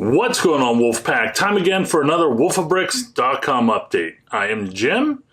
What's going on, Wolfpack? Time again for another wolfofbricks.com update. I am Jim,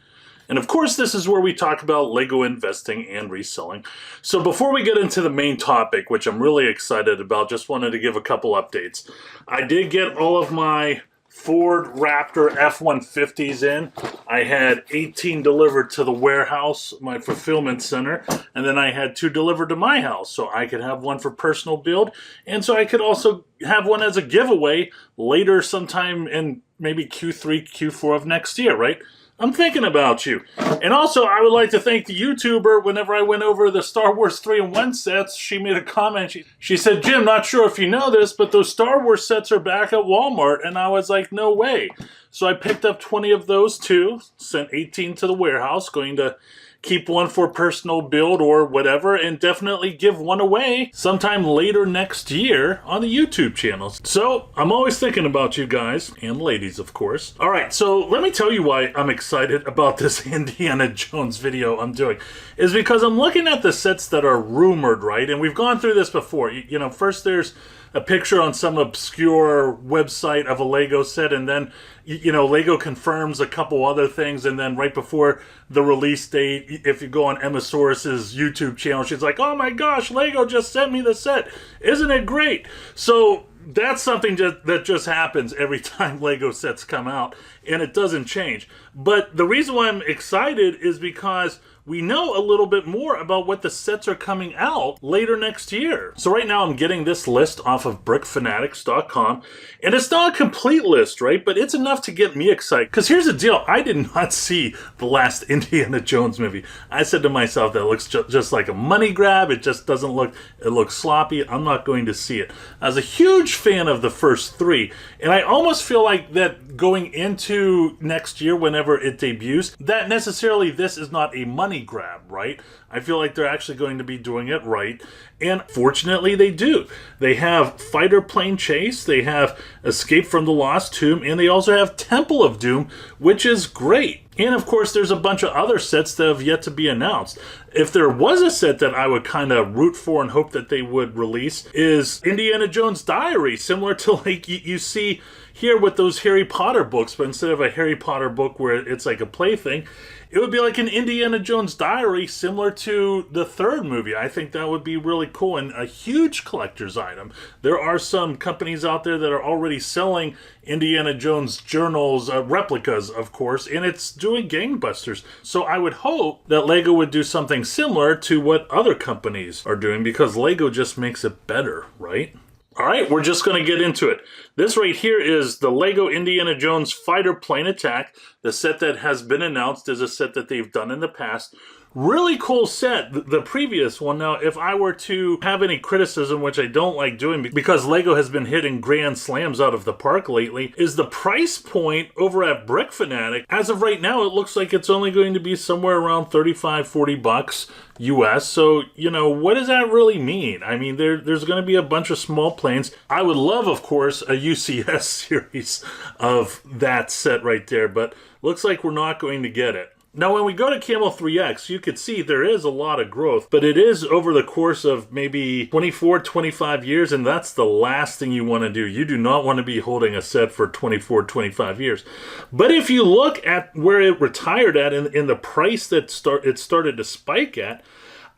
and of course this is where we talk about Lego investing and reselling. So before we get into the main topic, which I'm really excited about, just wanted to give a couple updates. I did get all of my Ford Raptor F-150s in. I had 18 delivered to the warehouse, my fulfillment center, and then I had 2 delivered to my house, so I could have one for personal build, and so I could also have one as a giveaway later sometime in maybe Q3, Q4 of next year, right? I'm thinking about you. And also, I would like to thank the YouTuber. Whenever I went over the Star Wars 3-in-1 sets, she made a comment. She said, Jim, not sure if you know this, but those Star Wars sets are back at Walmart. And I was like, no way. So I picked up 20 of those too, sent 18 to the warehouse, going to keep one for personal build or whatever, and definitely give one away sometime later next year on the YouTube channels. So I'm always thinking about you guys, and ladies, of course. All right, so let me tell you why I'm excited about this Indiana Jones video I'm doing. Is because I'm looking at the sets that are rumored, right? And we've gone through this before. You know, first there's a picture on some obscure website of a Lego set, and then, you know, Lego confirms a couple other things, and then right before the release date, if you go on Emmasaurus's YouTube channel, she's like, oh my gosh, Lego just sent me the set. Isn't it great? So that's something that just happens every time Lego sets come out, and it doesn't change. But the reason why I'm excited is because we know a little bit more about what the sets are coming out later next year. So right now I'm getting this list off of brickfanatics.com, and it's not a complete list, right? But it's enough to get me excited. Because here's the deal, I did not see the last Indiana Jones movie. I said to myself, that looks just like a money grab. It just doesn't look, it looks sloppy. I'm not going to see it. I was a huge fan of the first 3, and I almost feel like that going into next year, whenever it debuts, that necessarily this is not a money grab, right? I feel like they're actually going to be doing it right, and fortunately they do. They have Fighter Plane Chase, they have Escape from the Lost Tomb, and they also have Temple of Doom, which is great. And of course there's a bunch of other sets that have yet to be announced. If there was a set that I would kind of root for and hope that they would release, is Indiana Jones Diary, similar to like you see here with those Harry Potter books, but instead of a Harry Potter book where it's like a plaything, it would be like an Indiana Jones Diary similar to the 3rd movie. I think that would be really cool and a huge collector's item. There are some companies out there that are already selling Indiana Jones journals, replicas, of course, and it's doing gangbusters. So I would hope that Lego would do something similar to what other companies are doing, because Lego just makes it better, right? All right, we're just going to get into it. This right here is the Lego Indiana Jones Fighter Plane Attack. The set that has been announced is a set that they've done in the past. Really cool set, the previous one. Now, if I were to have any criticism, which I don't like doing because Lego has been hitting grand slams out of the park lately, is the price point over at Brick Fanatic. As of right now, it looks like it's only going to be somewhere around $35-40 US. So, you know, what does that really mean? I mean, there's going to be a bunch of small planes. I would love, of course, a UCS series of that set right there, but looks like we're not going to get it. Now, when we go to Camel 3X, you can see there is a lot of growth, but it is over the course of maybe 24, 25 years, and that's the last thing you want to do. You do not want to be holding a set for 24, 25 years. But if you look at where it retired at in the price that it started to spike at,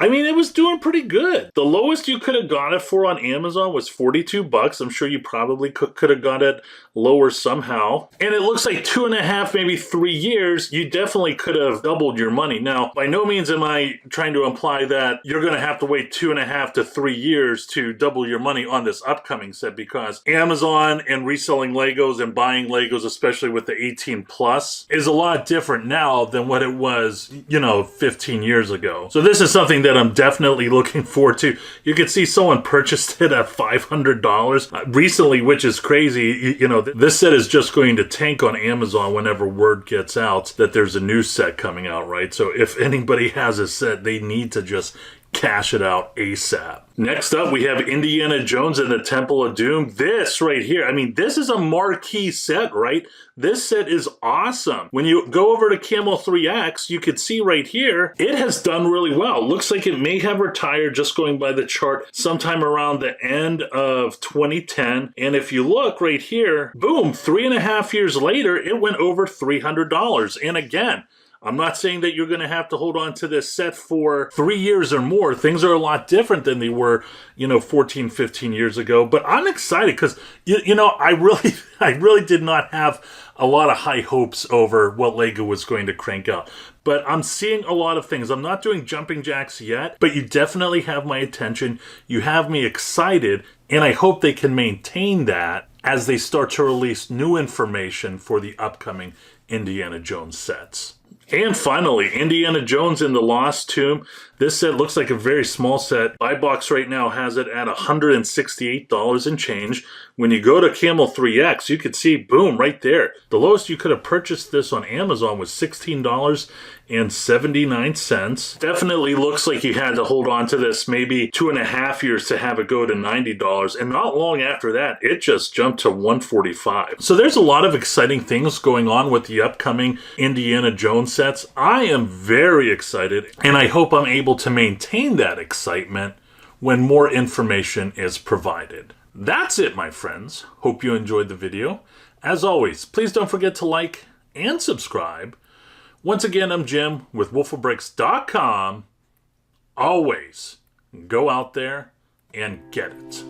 I mean, it was doing pretty good. The lowest you could have got it for on Amazon was $42. I'm sure you probably could have got it lower somehow. And it looks like 2.5, maybe 3 years, you definitely could have doubled your money. Now, by no means am I trying to imply that you're going to have to wait 2.5 to 3 years to double your money on this upcoming set, because Amazon and reselling Legos and buying Legos, especially with the 18 plus, is a lot different now than what it was, you know, 15 years ago. So this is something that I'm definitely looking forward to. You can see someone purchased it at $500 recently, which is crazy. You know, this set is just going to tank on Amazon whenever word gets out that there's a new set coming out, right? So if anybody has a set, they need to just cash it out ASAP. Next up, we have Indiana Jones and the Temple of Doom. This right here, I mean, this is a marquee set, right? This set is awesome. When you go over to Camel 3X, you can see right here, it has done really well. Looks like it may have retired, just going by the chart, sometime around the end of 2010. And if you look right here, boom, 3.5 years later, it went over $300. And again, I'm not saying that you're going to have to hold on to this set for 3 years or more. Things are a lot different than they were, 14, 15 years ago. But I'm excited because, I really did not have a lot of high hopes over what Lego was going to crank out. But I'm seeing a lot of things. I'm not doing jumping jacks yet, but you definitely have my attention. You have me excited, and I hope they can maintain that as they start to release new information for the upcoming Indiana Jones sets. And finally, Indiana Jones and the Lost Tomb. This set looks like a very small set. Buy box right now has it at $168 and change. When you go to Camel 3X, you can see, boom, right there. The lowest you could have purchased this on Amazon was $16.79. Definitely looks like you had to hold on to this maybe 2.5 years to have it go to $90. And not long after that, it just jumped to $145. So there's a lot of exciting things going on with the upcoming Indiana Jones sets. I am very excited, and I hope I'm able to maintain that excitement when more information is provided. That's it, my friends. Hope you enjoyed the video. As always, please don't forget to like and subscribe. Once again, I'm Jim with wolfofbricks.com. Always go out there and get it.